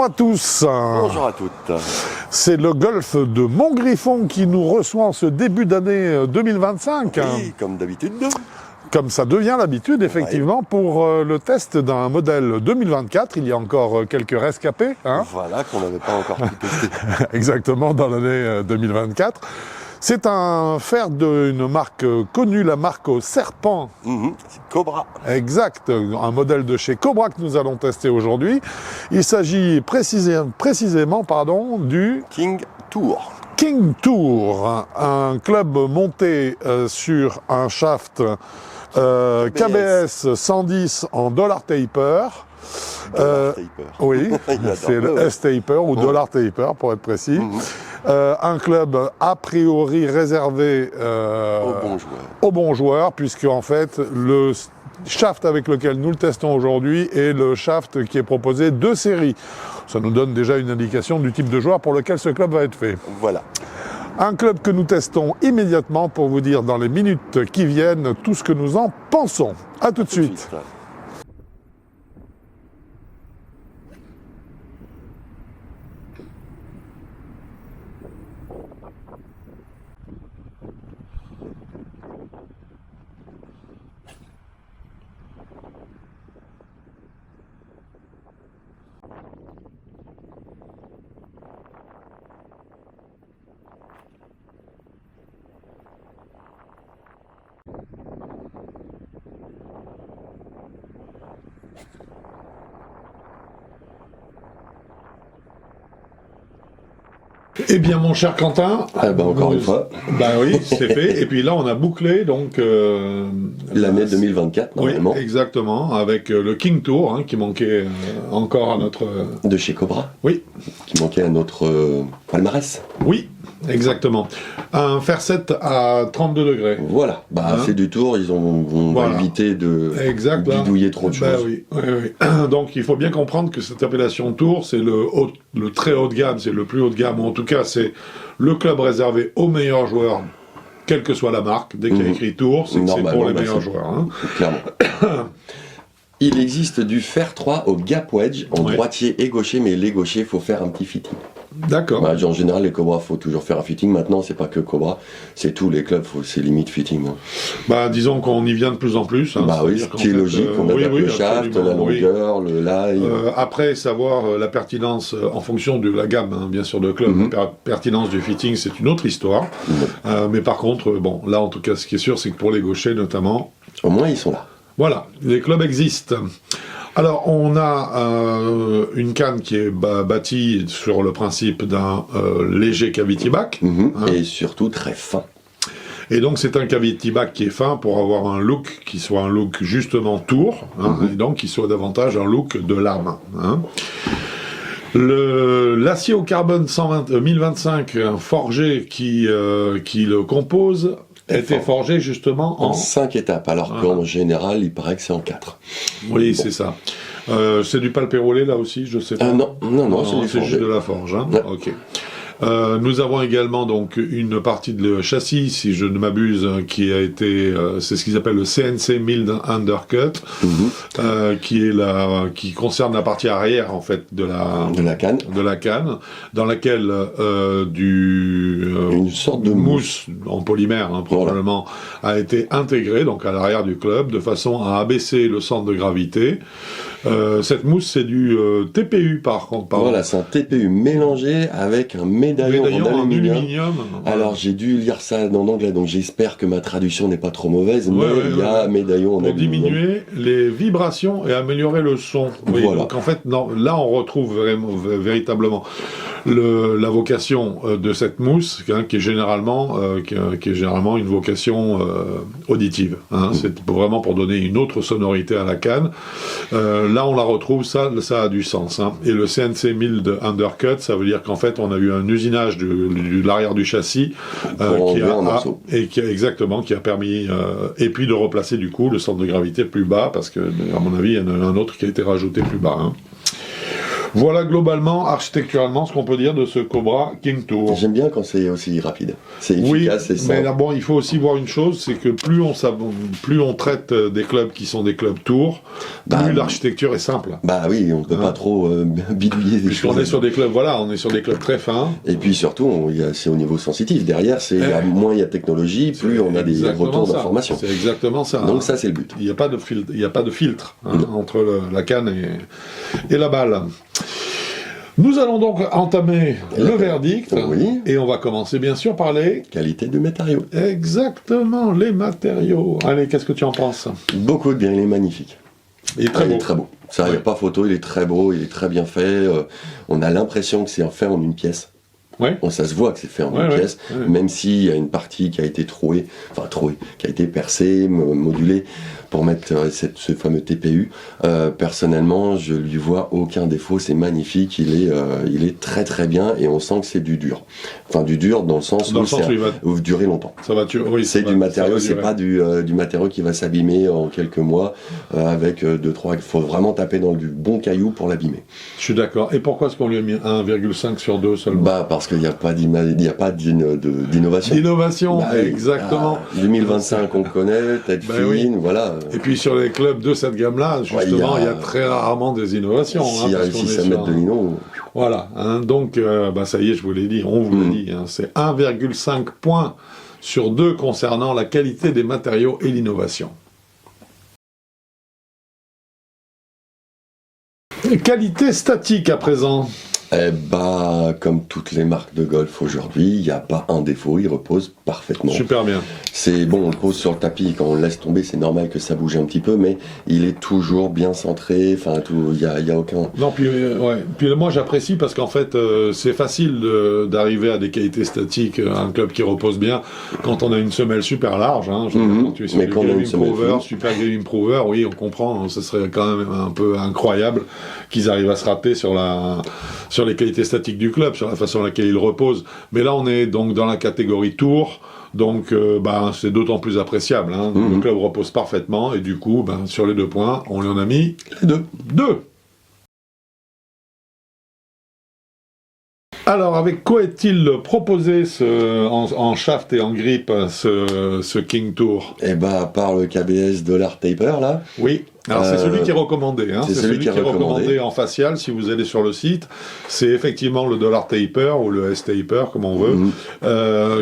Bonjour à tous. Bonjour à toutes. C'est le golf de Montgriffon qui nous reçoit en ce début d'année 2025. Oui, comme d'habitude. Comme ça devient l'habitude, effectivement, pour le test d'un modèle 2024. Il y a encore quelques rescapés. Voilà, qu'on n'avait pas encore pu tester. Exactement, dans l'année 2024. C'est un fer d'une marque connue, la marque au serpent. C'est Cobra. Exact, un modèle de chez Cobra que nous allons tester aujourd'hui. Il s'agit précisément du King Tour. King Tour, un club monté sur un shaft KBS 110 en dollar taper. Oui, c'est le S-Taper ou Dollar Taper pour être précis. Un club a priori réservé aux bons joueurs, puisque en fait le shaft avec lequel nous le testons aujourd'hui est le shaft qui est proposé de série. Ça nous donne déjà une indication du type de joueur pour lequel ce club va être fait. Voilà. Un club que nous testons immédiatement pour vous dire dans les minutes qui viennent tout ce que nous en pensons. À tout de suite. Eh bien, mon cher Quentin. Encore une fois. Oui, c'est fait. Et puis là, on a bouclé donc l'année 2024 normalement. Oui, exactement, avec le King Tour qui manquait encore à notre. De chez Cobra. Oui. Qui manquait à notre palmarès. Oui, exactement. Un fer 7 à 32 degrés. Voilà. C'est du tour. On va éviter de bidouiller trop de choses. Oui. Donc, il faut bien comprendre que cette appellation tour, c'est le très haut de gamme, c'est le plus haut de gamme. En tout cas, c'est le club réservé aux meilleurs joueurs, quelle que soit la marque. Dès qu'il y a écrit tour, c'est que c'est pour les meilleurs joueurs. Clairement. Il existe du fer 3 au gap wedge en droitier et gaucher, mais les gauchers, il faut faire un petit fitting. D'accord. En général, les Cobra, il faut toujours faire un fitting. Maintenant, c'est pas que Cobra, c'est tous les clubs, c'est limite fitting. Disons qu'on y vient de plus en plus. Ce qui est logique, on adapte le shaft, la longueur, le lie. Après, savoir la pertinence en fonction de la gamme, bien sûr, de club, la pertinence du fitting, c'est une autre histoire. Mais par contre, là, en tout cas, ce qui est sûr, c'est que pour les gauchers, notamment... Au moins, ils sont là. Voilà, les clubs existent. Alors, on a une canne qui est bâtie sur le principe d'un léger cavity back. Et surtout très fin. Et donc, c'est un cavity back qui est fin pour avoir un look qui soit un look justement tour, et donc qui soit davantage un look de lame. L'acier au carbone 1025 forgé qui le compose était forgé justement en 5 étapes, alors qu'en général, il paraît que c'est en 4. Oui, c'est ça. C'est du palpérolé là aussi, je sais pas. Non, c'est juste de la forge. Ok. Nous avons également donc une partie de châssis, si je ne m'abuse, qui a été, c'est ce qu'ils appellent le CNC Milled Undercut, qui concerne la partie arrière en fait de la canne, dans laquelle une sorte de mousse en polymère probablement a été intégrée donc à l'arrière du club de façon à abaisser le centre de gravité. Cette mousse, c'est du TPU par contre. Voilà, c'est un TPU mélangé avec un médaillon en aluminium. Alors j'ai dû lire ça en anglais, donc j'espère que ma traduction n'est pas trop mauvaise, mais il y a médaillon en aluminium. Pour diminuer les vibrations et améliorer le son. Oui, donc en fait, là on retrouve véritablement la vocation de cette mousse, qui est généralement une vocation auditive. C'est vraiment pour donner une autre sonorité à la canne. Là, on la retrouve, ça a du sens. Et le CNC Milled Undercut, ça veut dire qu'en fait, on a eu un usinage de l'arrière du châssis qui a permis, et puis de replacer du coup le centre de gravité plus bas, parce que, à mon avis, il y en a un autre qui a été rajouté plus bas. Voilà globalement, architecturalement, ce qu'on peut dire de ce Cobra King Tour. J'aime bien quand c'est aussi rapide. C'est efficace, c'est simple. Mais là, bon, il faut aussi voir une chose, c'est que plus on traite des clubs qui sont des clubs tours, plus l'architecture est simple. Bah oui, on peut pas trop bidouiller des choses. Puisqu'on est sur des clubs, voilà, on est sur des clubs très fins. Et puis surtout, c'est au niveau sensitif. Derrière, moins il y a de technologie, plus on a des retours d'informations. C'est exactement ça. Donc ça, c'est le but. Il n'y a pas de filtre entre la canne et la balle. Nous allons donc entamer le verdict, et on va commencer bien sûr par les... qualités de matériaux. Exactement, les matériaux. Allez, qu'est-ce que tu en penses? Beaucoup de bien, il est magnifique. Il est très beau. Il est très beau. Ça, il n'y a pas photo, il est très beau, il est très bien fait. On a l'impression que c'est fait en une pièce. Ouais. Ça se voit que c'est fait en une pièce, même s'il y a une partie qui a été qui a été percée, modulée pour mettre ce fameux TPU. Personnellement, je lui vois aucun défaut, c'est magnifique, il est très très bien et on sent que c'est du dur. Enfin, du dur dans le sens où ça va durer longtemps. Ça va c'est du matériau, c'est pas du matériau qui va s'abîmer en quelques mois avec 2-3. Il faut vraiment taper dans du bon caillou pour l'abîmer. Je suis d'accord. Et pourquoi est-ce qu'on lui a mis 1,5 sur 2 seulement? Parce qu'il n'y a pas d'innovation. D'innovation, exactement. 2025, on connaît, tête fine, voilà. Et puis sur les clubs de cette gamme-là, justement, il y a très rarement des innovations. S'ils réussissent à mettre de l'inno... Voilà, donc ça y est, je vous l'ai dit, on vous l'a dit, c'est 1,5 points sur 2 concernant la qualité des matériaux et l'innovation. Qualité statique à présent. Comme toutes les marques de golf aujourd'hui, il n'y a pas un défaut, il repose parfaitement. Super bien. C'est bon, on le pose sur le tapis, quand on le laisse tomber, c'est normal que ça bouge un petit peu, mais il est toujours bien centré, enfin, il y a aucun... Non, puis moi j'apprécie parce qu'en fait, c'est facile d'arriver à des qualités statiques, un club qui repose bien, quand on a une semelle super large, quand tu es sur du Game Improver, Super Game Improver, oui, on comprend, ce serait quand même un peu incroyable qu'ils arrivent à se rater sur les qualités statiques du club, sur la façon dans laquelle il repose. Mais là, on est donc dans la catégorie tour, donc c'est d'autant plus appréciable. Le club repose parfaitement, et du coup, sur les 2 points, on lui en a mis les 2. Alors, avec quoi est-il proposé en shaft et en grip, ce King Tour? Par le KBS Dollar Taper, là. Oui. Alors c'est celui qui est recommandé, c'est celui qui est recommandé en facial si vous allez sur le site. C'est effectivement le Dollar Taper ou le S-Taper comme on veut,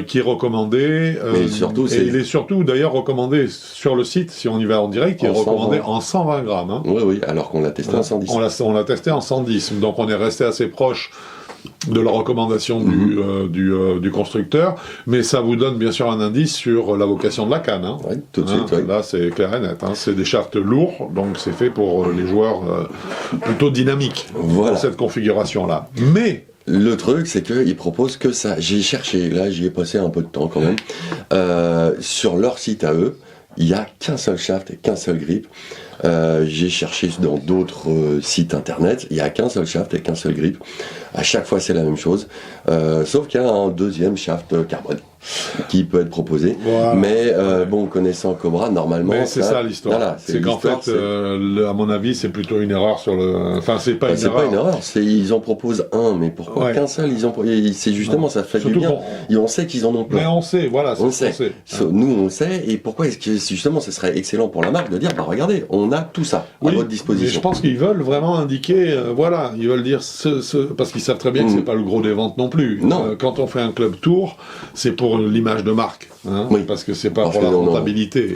qui est recommandé. Il est surtout d'ailleurs recommandé sur le site si on y va en direct. Il est recommandé en 120 grammes. Oui, alors qu'on l'a testé en 110. On l'a testé en 110, donc on est resté assez proche de la recommandation du constructeur, mais ça vous donne bien sûr un indice sur la vocation de la canne. Oui, tout de suite. Là, c'est clair et net. C'est des shafts lourds, donc c'est fait pour les joueurs plutôt dynamiques pour cette configuration-là. Mais le truc, c'est qu'il propose que ça. J'ai cherché, là, j'y ai passé un peu de temps quand même. Sur leur site à eux, il n'y a qu'un seul shaft et qu'un seul grip. J'ai cherché dans d'autres sites internet, il n'y a qu'un seul shaft et qu'un seul grip. À chaque fois, c'est la même chose. Sauf qu'il y a un deuxième shaft carbone qui peut être proposé. Voilà. Mais connaissant Cobra, normalement... Mais c'est ça l'histoire. Voilà, c'est qu'en fait, à mon avis, c'est plutôt une erreur sur le... Enfin, c'est pas une erreur. C'est pas une erreur. Ils en proposent un, mais pourquoi qu'un seul? C'est justement, ça fait du bien. On sait qu'ils en ont plein. Mais on sait, voilà. On sait. Nous, on sait. Et pourquoi est-ce que, justement, ce serait excellent pour la marque de dire, regardez, on a tout ça à votre disposition. Mais je pense qu'ils veulent vraiment indiquer, ils veulent dire parce qu'ils savent très bien que c'est pas le gros des ventes non plus. Non. Quand on fait un club tour, c'est pour l'image de marque, parce que c'est pas pour la rentabilité.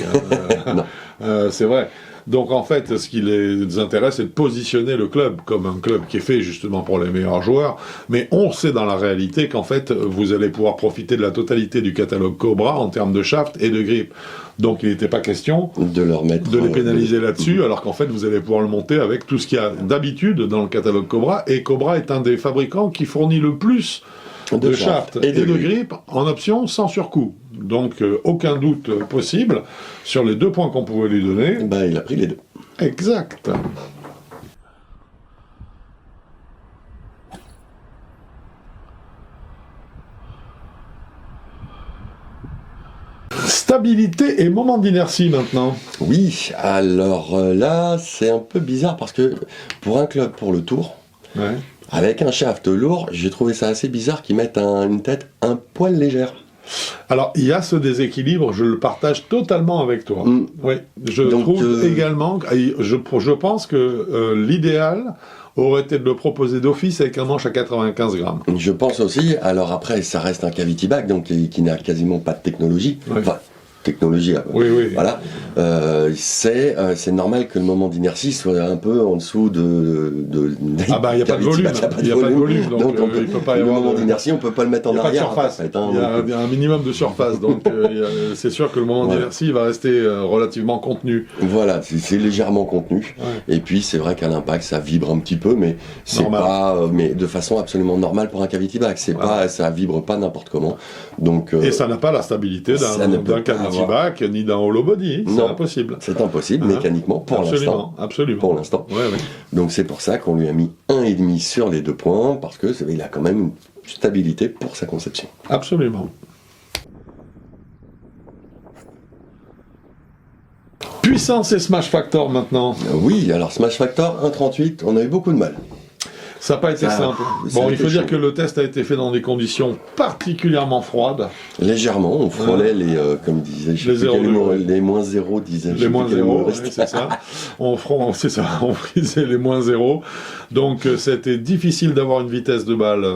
C'est vrai. Donc en fait, ce qui les intéresse, c'est de positionner le club comme un club qui est fait justement pour les meilleurs joueurs. Mais on sait dans la réalité qu'en fait, vous allez pouvoir profiter de la totalité du catalogue Cobra en termes de shaft et de grip. Donc il n'était pas question de les pénaliser là-dessus, alors qu'en fait vous allez pouvoir le monter avec tout ce qu'il y a d'habitude dans le catalogue Cobra. Et Cobra est un des fabricants qui fournit le plus de shaft et de grip en option sans surcoût. Donc aucun doute possible sur les 2 points qu'on pouvait lui donner. Il a pris les 2. Exact. Stabilité et moment d'inertie maintenant. Oui, alors là c'est un peu bizarre parce que pour un club pour le tour, Ouais. Avec un shaft lourd, j'ai trouvé ça assez bizarre qu'ils mettent une tête un poil légère. Alors, il y a ce déséquilibre, je le partage totalement avec toi. Oui, je trouve également, je pense que l'idéal aurait été de le proposer d'office avec un manche à 95 grammes. Je pense aussi, alors après, ça reste un cavity bag, donc qui n'a quasiment pas de technologie. Ouais. Enfin, technologie, oui. Voilà. C'est normal que le moment d'inertie soit un peu en dessous Ah bah, il n'y a pas de volume. Il n'y a pas de volume, donc il peut pas y avoir... Le moment d'inertie, on ne peut pas le mettre en arrière. Il n'y a pas de surface. Il y a un minimum de surface, donc c'est sûr que le moment d'inertie va rester relativement contenu. Voilà, c'est légèrement contenu. Ouais. Et puis, c'est vrai qu'à l'impact, ça vibre un petit peu, mais c'est pas... mais de façon absolument normale pour un cavity bag. C'est pas, ça vibre pas n'importe comment. Donc, et ça n'a pas la stabilité d'un cavity bag, ni d'un hollow body. C'est impossible. C'est impossible, mécaniquement, pour l'instant. Absolument. Pour l'instant. Ouais. Donc c'est pour ça qu'on lui a mis 1,5 sur les 2 points, parce qu'il a quand même une stabilité pour sa conception. Absolument. Puissance et Smash Factor maintenant. Oui, alors Smash Factor 1,38, on a eu beaucoup de mal. Ça n'a pas été simple. Bon, il faut dire que le test a été fait dans des conditions particulièrement froides. Légèrement, on frôlait les, comme disait, les moins 0, disait. Les moins 0, c'est ça. On frisait les moins 0. Donc, c'était difficile d'avoir une vitesse de balle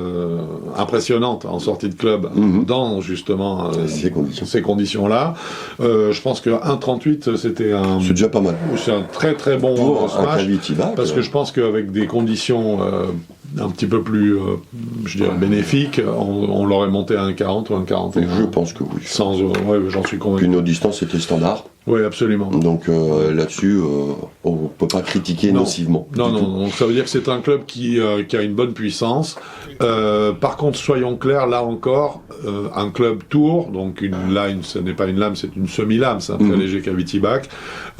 impressionnante en sortie de club dans, justement, ces conditions-là. Je pense que 1,38, c'était un... C'est déjà pas mal. C'est un très très bon pour smash. Un parce que je pense qu'avec des conditions... un petit peu plus, je dirais, bénéfique, on l'aurait monté à 1,40 ou 1,41. Je pense que oui. J'en suis convaincu. Puis nos distances étaient standards. Oui, absolument. Donc là-dessus, on ne peut pas critiquer nocivement. Non. Donc ça veut dire que c'est un club qui a une bonne puissance. Par contre, soyons clairs, là encore, un club tour, donc une line, ce n'est pas une lame, c'est une semi-lame, c'est un très léger cavity bag,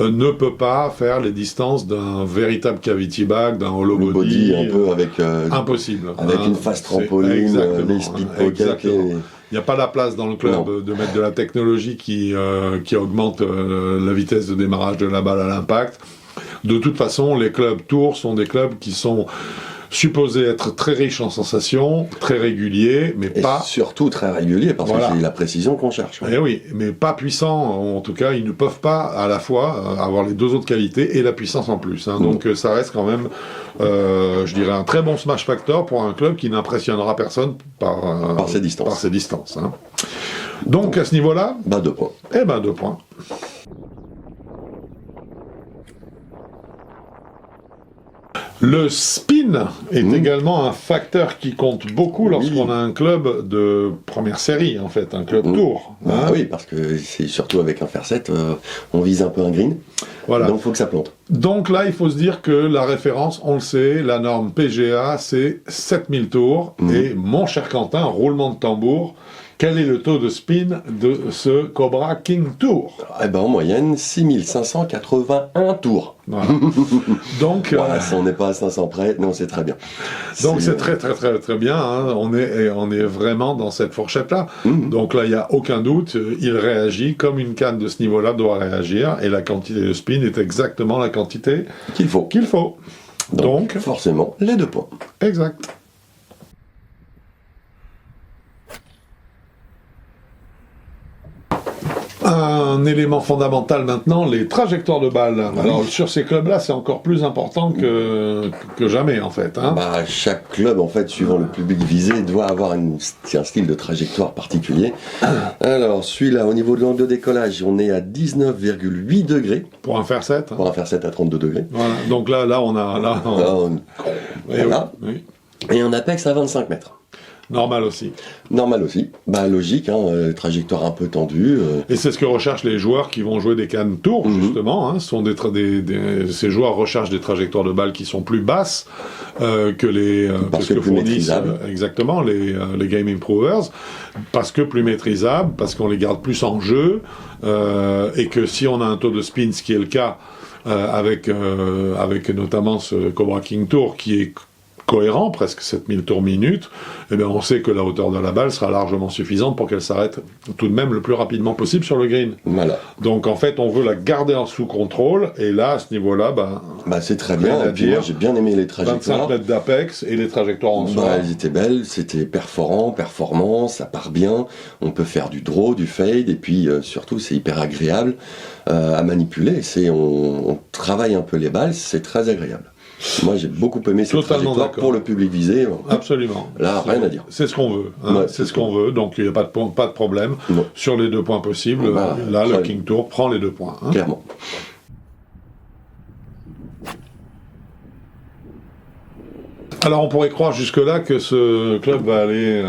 ne peut pas faire les distances d'un véritable cavity bag, d'un hollow body. Un peu avec... impossible. Avec une face trampoline, des speed pockets. Il n'y a pas la place dans le club de mettre de la technologie qui augmente la vitesse de démarrage de la balle à l'impact. De toute façon, les clubs tours sont des clubs qui sont supposés être très riches en sensations, très réguliers, mais pas... surtout très réguliers, parce que c'est la précision qu'on cherche. Eh oui, mais pas puissants. En tout cas, ils ne peuvent pas à la fois avoir les deux autres qualités et la puissance en plus. Donc ça reste quand même, je dirais, un très bon smash factor pour un club qui n'impressionnera personne par ses distances. Par ses distances. Donc à ce niveau-là... 2 points. 2 points. Le spin est également un facteur qui compte beaucoup lorsqu'on a un club de première série, en fait, un club tour. Oui, parce que c'est surtout avec un fer 7, on vise un peu un green, donc il faut que ça plante. Donc là, il faut se dire que la référence, on le sait, la norme PGA, c'est 7000 tours, et mon cher Quentin, roulement de tambour, quel est le taux de spin de ce Cobra King Tour? En moyenne, 6581 tours. Voilà. Donc, on n'est pas à 500 près, non, c'est très bien. Donc c'est très très très très bien. On est vraiment dans cette fourchette-là. Donc là, il n'y a aucun doute. Il réagit comme une canne de ce niveau-là doit réagir, et la quantité de spin est exactement la quantité qu'il faut. Donc forcément, les 2 points. Exact. Un élément fondamental maintenant, les trajectoires de balles. Alors sur ces clubs-là, c'est encore plus important que jamais en fait. Chaque club, en fait, suivant le public visé, doit avoir un style de trajectoire particulier. Alors celui-là, au niveau de l'angle de décollage, on est à 19,8 degrés. Pour un fer 7. Pour un fer 7 à 32 degrés. Voilà. Donc là, on a... Voilà. Oui. Et un apex à 25 mètres. Normal aussi. Logique, trajectoire un peu tendue. Et c'est ce que recherchent les joueurs qui vont jouer des cannes tours, justement. Ce sont ces joueurs recherchent des trajectoires de balles qui sont plus basses que les parce que plus maîtrisables. Exactement, les Game Improvers, parce que plus maîtrisables, parce qu'on les garde plus en jeu, et que si on a un taux de spin, ce qui est le cas avec notamment ce Cobra King Tour, qui est cohérent, presque 7000 tours minute, eh bien on sait que la hauteur de la balle sera largement suffisante pour qu'elle s'arrête tout de même le plus rapidement possible sur le green. Voilà. Donc en fait, on veut la garder en sous contrôle, et là, à ce niveau-là, c'est très bien. Et puis moi, j'ai bien aimé les trajectoires. 25 mètres d'apex et les trajectoires en soi. Elles étaient belles, c'était performant, ça part bien. On peut faire du draw, du fade, et puis surtout, c'est hyper agréable à manipuler. On travaille un peu les balles, c'est très agréable. Moi, j'ai beaucoup aimé cette trajectoire pour le public visé. Absolument. Là, rien à dire. C'est ce qu'on veut. Hein. C'est ce qu'on veut. Donc, il n'y a pas de problème. Non. Sur les 2 points possibles, là, le King Tour prend les 2 points. Hein. Clairement. Alors, on pourrait croire jusque-là que ce club va aller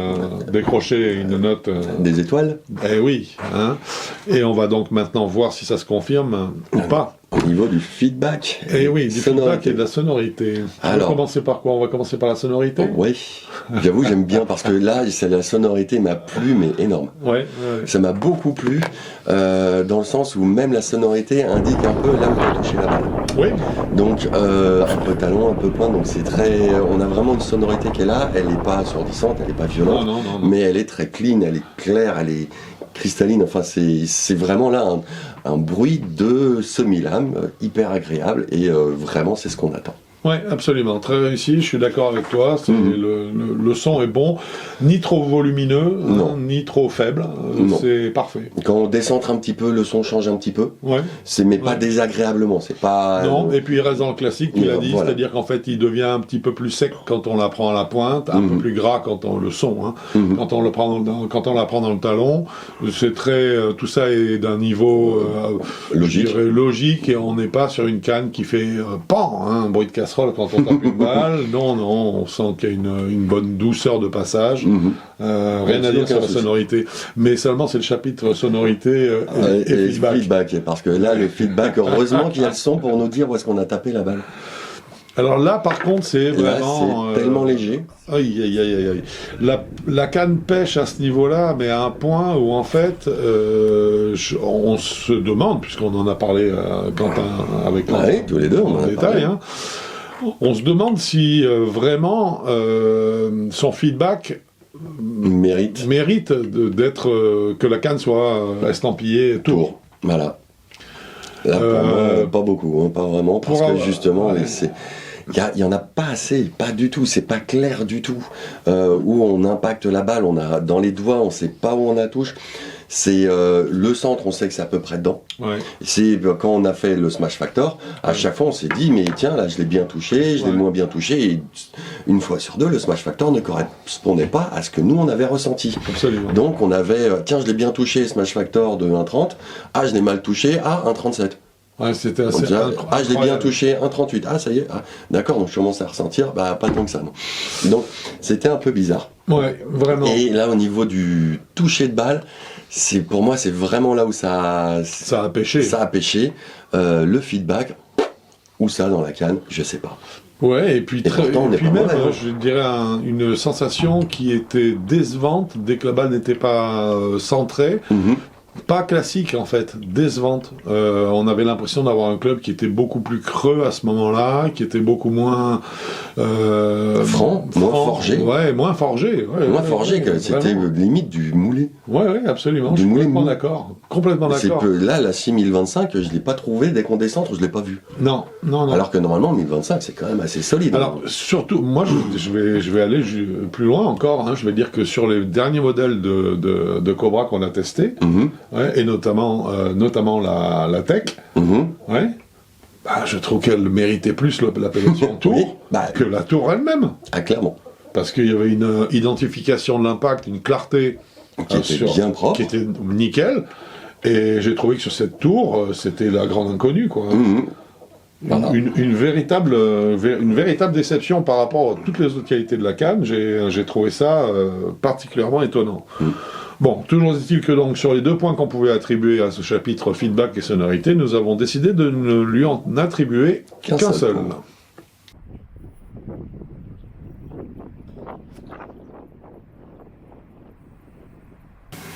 décrocher une note... Des étoiles. Eh oui. Hein. Et on va donc maintenant voir si ça se confirme ou pas. Au niveau du feedback. Et oui, du feedback et de la sonorité. On va commencer par quoi ? On va commencer par la sonorité ? Oui. J'avoue, j'aime bien parce que là, la sonorité m'a plu, mais énorme. Ouais. Ça m'a beaucoup plu, dans le sens où même la sonorité indique un peu là où on va toucher la balle. Oui. Donc, un peu talon, un peu pointe, donc c'est très... On a vraiment une sonorité qui est là, elle n'est pas assourdissante, elle n'est pas violente, non. mais elle est très clean, elle est claire, elle est cristalline, enfin c'est vraiment là un bruit de semi-lame, hyper agréable, et vraiment c'est ce qu'on attend. Oui, absolument. Très réussi, je suis d'accord avec toi. Le son est bon, ni trop volumineux, ni trop faible. C'est parfait. Quand on décentre un petit peu, le son change un petit peu. Ouais. Mais pas désagréablement. C'est pas. Non, et puis il reste dans le classique, tu l'as dit, voilà. C'est-à-dire qu'en fait, il devient un petit peu plus sec quand on la prend à la pointe, un peu plus gras quand on le son. Hein. Quand on la prend dans le talon, c'est très. Tout ça est d'un niveau logique, et on n'est pas sur une canne qui fait pan, un bruit de casserole quand on tape une balle. Non, on sent qu'il y a une bonne douceur de passage. Rien à dire sur la sonorité. Mais seulement c'est le chapitre sonorité et feedback. Parce que là, le feedback, heureusement qu'il y a le son pour nous dire où est-ce qu'on a tapé la balle. Alors là, par contre, c'est vraiment... c'est tellement léger. Aïe. La canne pêche à ce niveau-là, mais à un point où, en fait, on se demande, puisqu'on en a parlé avec Quentin, tous les deux, on en détail, hein, on se demande si vraiment son feedback mérite d'être que la canne soit estampillée tour. Voilà. Là, pour moi, pas beaucoup, hein, pas vraiment, parce que justement, il y en a pas assez, pas du tout, c'est pas clair du tout. Où on impacte la balle, on a dans les doigts, on sait pas où on la touche. C'est le centre, on sait que c'est à peu près dedans. Ouais. C'est quand on a fait le Smash Factor, à chaque fois on s'est dit mais tiens là je l'ai bien touché, je l'ai moins bien touché, et une fois sur deux le Smash Factor ne correspondait pas à ce que nous on avait ressenti. Absolument. Donc on avait tiens je l'ai bien touché Smash Factor de 1,30, je l'ai mal touché 1,37. Ouais, c'était assez incroyable. Je l'ai bien touché 1,38, ça y est, d'accord, donc je commence à ressentir, pas tant que ça, non. Donc c'était un peu bizarre. Ouais, vraiment. Et là au niveau du toucher de balle, pour moi c'est vraiment là où ça a pêché. Ça a pêché. Le feedback, où ça dans la canne, je sais pas. Ouais, et puis même, hein. Je dirais une sensation qui était décevante dès que la balle n'était pas centrée. Pas classique en fait, décevante. On avait l'impression d'avoir un club qui était beaucoup plus creux à ce moment-là, qui était beaucoup moins franc, moins forgé. Ouais, moins forgé. Moins forgé, que c'était limite du moulé. Ouais, absolument. Je suis complètement d'accord. Là, la 6025, je l'ai pas trouvé dès qu'on descend, je l'ai pas vu. Non. Alors que normalement, 1025, c'est quand même assez solide. Alors surtout, moi, je vais aller plus loin encore. Hein. Je vais dire que sur les derniers modèles de Cobra qu'on a testés. Et notamment la Tech, je trouve qu'elle méritait plus l'appellation Tour que la Tour elle-même. Ah, clairement. Parce qu'il y avait une identification de l'impact, une clarté qui était bien propre, qui était nickel. Et j'ai trouvé que sur cette Tour, c'était la grande inconnue, quoi. Voilà. Une véritable déception par rapport à toutes les autres qualités de la canne. J'ai trouvé ça particulièrement étonnant. Bon, toujours est-il que donc sur les 2 points qu'on pouvait attribuer à ce chapitre feedback et sonorité, nous avons décidé de ne lui en attribuer qu'un seul.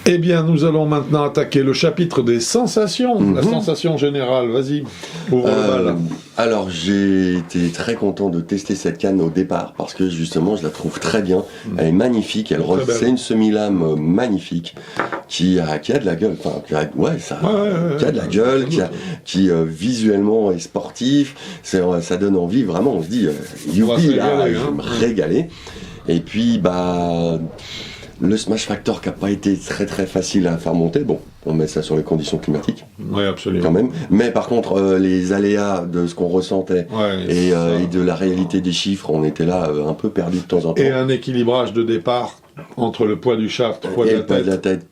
Eh bien, nous allons maintenant attaquer le chapitre des sensations, la sensation générale. Vas-y, ouvre le bal. Alors, j'ai été très content de tester cette canne au départ parce que justement, je la trouve très bien. Elle est magnifique. C'est une semi-lame magnifique qui a de la gueule. Enfin, qui a de la gueule, qui visuellement est sportif. Ça donne envie. Vraiment, on se dit, youpi, là, je vais me régaler. Et puis, le Smash Factor qui n'a pas été très très facile à faire monter, bon, on met ça sur les conditions climatiques. Oui, absolument. Quand même. Mais par contre, les aléas de ce qu'on ressentait et de la réalité des chiffres, on était là un peu perdu de temps en temps. Et un équilibrage de départ entre le poids du shaft, le poids de la tête.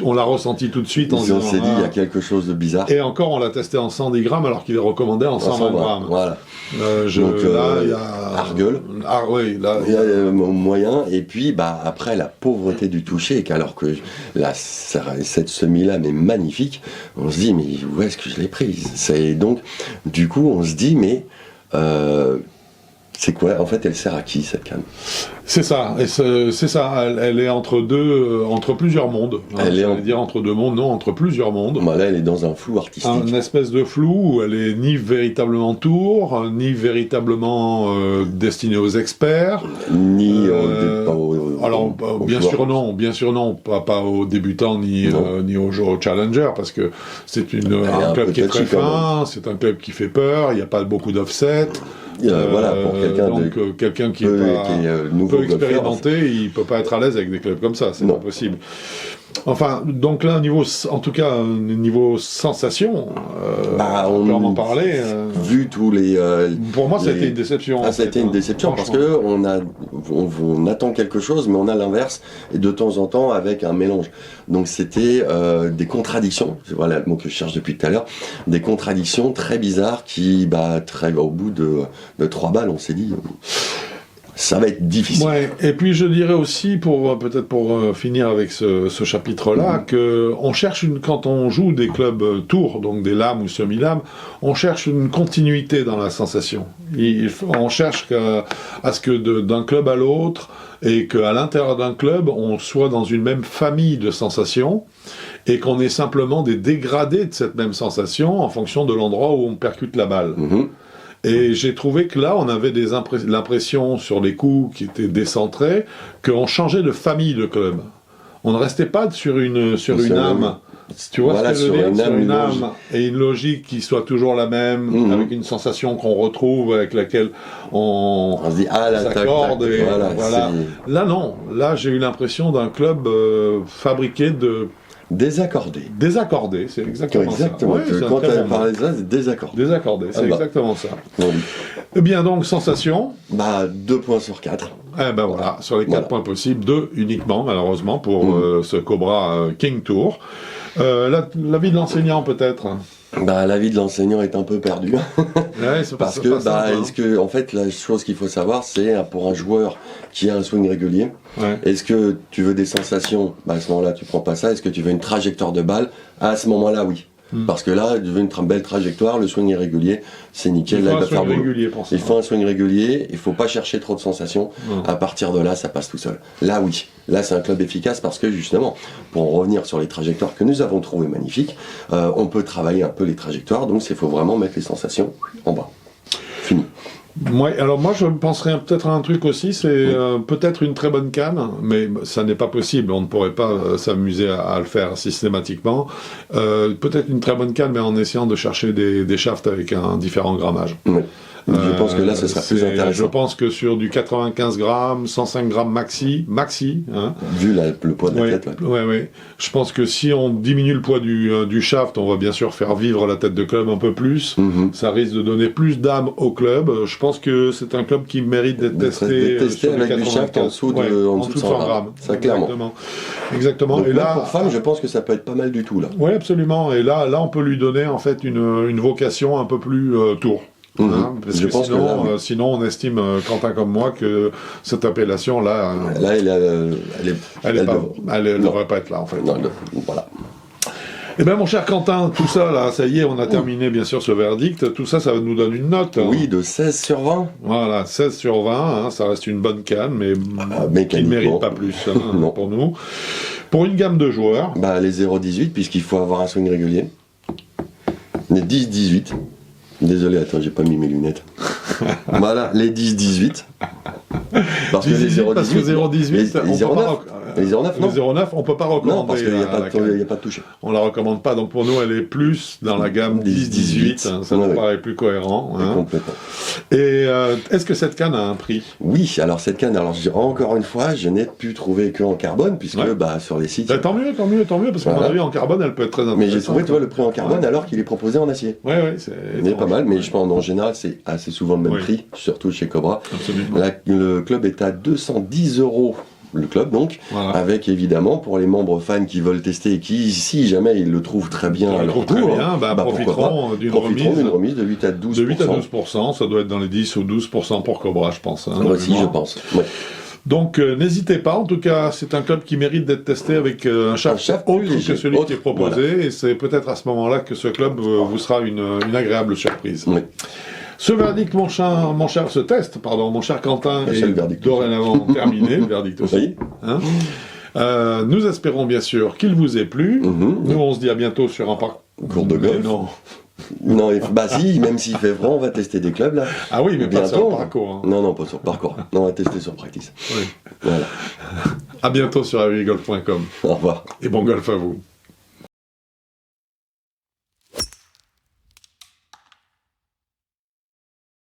On l'a ressenti tout de suite en disant, on s'est dit, il y a quelque chose de bizarre. Et encore, on l'a testé en 110 grammes alors qu'il est recommandé en 120 grammes. Voilà. Donc là, il y a... Argueule. Ah oui, là... Il y a moyen. Et puis, après, la pauvreté du toucher, alors que cette semi-lame est magnifique, on se dit, mais où est-ce que je l'ai prise? Donc, du coup, on se dit, mais... c'est quoi? En fait, elle sert à qui, cette canne? C'est ça, elle est entre plusieurs mondes. Dire entre deux mondes, non, entre plusieurs mondes. Là, elle est dans un flou artistique. Un espèce de flou où elle est ni véritablement tour, ni véritablement destinée aux experts. Ni alors, bien sûr non, pas aux débutants ni aux challengers, parce que c'est un club qui est très fin, c'est un club qui fait peur, il n'y a pas beaucoup d'offset. Pour quelqu'un qui est nouveau expérimenté, il peut pas être à l'aise avec des clubs comme ça, c'est pas possible. Enfin, donc là, niveau sensation, on peut en parler. Vu tous les... pour moi, ça a été une déception. Ça a été une déception parce que on attend quelque chose, mais on a l'inverse, et de temps en temps avec un mélange. Donc c'était des contradictions, voilà le mot que je cherche depuis tout à l'heure, des contradictions très bizarres qui, au bout de 3 balles, on s'est dit... ça va être difficile. Ouais. Et puis je dirais aussi, peut-être pour finir avec ce chapitre-là, que on cherche quand on joue des clubs tours, donc des lames ou semi-lames, on cherche une continuité dans la sensation. On cherche à ce que d'un club à l'autre, et qu'à l'intérieur d'un club, on soit dans une même famille de sensations, et qu'on ait simplement des dégradés de cette même sensation en fonction de l'endroit où on percute la balle. Et j'ai trouvé que là, on avait l'impression sur les coups qui étaient décentrés, qu'on changeait de famille de club. On ne restait pas sur une âme. Tu vois ce que je veux dire? Sur une âme et une logique qui soit toujours la même, avec une sensation qu'on retrouve, avec laquelle on se dit, s'accorde. Voilà. Là, non. Là, j'ai eu l'impression d'un club fabriqué de... Désaccordé, c'est exactement ça. Ouais, quand tu as parlé de ça, c'est désaccordé. C'est exactement ça. Eh bien, donc, sensation 2 points sur 4. Voilà, sur les 4 points possibles, 2 uniquement, malheureusement, pour ce Cobra King Tour. L'avis de l'enseignant, peut-être? L'avis de l'enseignant est un peu perdu. Parce que, en fait, la chose qu'il faut savoir, c'est pour un joueur qui a un swing régulier, est-ce que tu veux des sensations? À ce moment-là, tu prends pas ça. Est-ce que tu veux une trajectoire de balle? À ce moment-là, oui. Parce que là, tu veux une belle trajectoire, le swing est régulier, c'est nickel. Il faut un swing régulier, il faut pas chercher trop de sensations. À partir de là, ça passe tout seul. Là, oui. Là, c'est un club efficace parce que justement, pour en revenir sur les trajectoires que nous avons trouvées magnifiques, on peut travailler un peu les trajectoires, donc il faut vraiment mettre les sensations en bas. Fini. Alors moi je penserais peut-être à un truc aussi, c'est peut-être une très bonne canne, mais ça n'est pas possible, on ne pourrait pas s'amuser à le faire systématiquement. Peut-être une très bonne canne, mais en essayant de chercher des shafts avec un différent grammage. Je pense que là, ce sera plus intéressant. Je pense que sur du 95 grammes, 105 grammes maxi, hein, vu le poids de la tête. Je pense que si on diminue le poids du shaft, on va bien sûr faire vivre la tête de club un peu plus. Ça risque de donner plus d'âme au club. Je pense que c'est un club qui mérite d'être testé avec du shaft en dessous de 100 grammes. Ça, clairement. Exactement. Donc, et là, pour femme, je pense que ça peut être pas mal du tout, là. Oui, absolument. Et là, on peut lui donner, en fait, une vocation un peu plus tour. Parce que sinon, on estime, Quentin comme moi, que cette appellation-là... elle ne devrait pas être là, en fait. Voilà. Eh bien, mon cher Quentin, tout ça, là, ça y est, on a terminé, bien sûr, ce verdict. Tout ça, ça nous donne une note. Oui, de 16 sur 20. Voilà, 16 sur 20, ça reste une bonne canne, mais qui ne mérite pas plus pour nous. Pour une gamme de joueurs. Bah, les 0-18, puisqu'il faut avoir un swing régulier. Les 10-18. Désolé, attends, j'ai pas mis mes lunettes. Voilà, les 10-18. Parce que les 0-18, parce que 0-18, les 0-9, les 0-9, non. Les 0-9, on peut pas recommander. Non, parce qu'il n'y a pas de toucher. On la recommande pas, donc pour nous, elle est plus dans la gamme 10-18. Hein, ça nous paraît plus cohérent. Hein. Complètement. Et est-ce que cette canne a un prix? Oui, alors cette canne, alors encore une fois, je n'ai pu trouver que en carbone, puisque sur les sites. Tant mieux, parce qu'à mon avis, en carbone, elle peut être très intéressante. Mais j'ai trouvé, tu vois, le prix en carbone alors qu'il est proposé en acier. Oui, c'est pas mal, mais je pense en général, c'est assez souvent le même prix, surtout chez Cobra. Absolument. Le club est à 210 €. Le club donc, avec évidemment pour les membres fans qui veulent tester et qui, si jamais ils le trouvent très bien à leur tour, profiteront d'une remise de 8 à 12%. De 8 à 12%, ça doit être dans les 10 ou 12% pour Cobra, je pense. Hein, aussi, je pense. Ouais. Donc n'hésitez pas, en tout cas c'est un club qui mérite d'être testé avec un shaft autre que celui qui est proposé, et c'est peut-être à ce moment-là que ce club vous sera une agréable surprise. Oui. Ce verdict, mon cher Quentin, est dorénavant terminé, le verdict aussi. Oui. Hein, nous espérons bien sûr qu'il vous ait plu. Nous on se dit à bientôt sur un parcours de golf. Non, si, même s'il fait froid, on va tester des clubs là. Ah oui, mais bientôt, pas sur le parcours. Hein. Non, pas sur le parcours. Non, on va tester sur Practice. Oui. Voilà. À bientôt sur avigolf.com. Au revoir. Et bon golf à vous.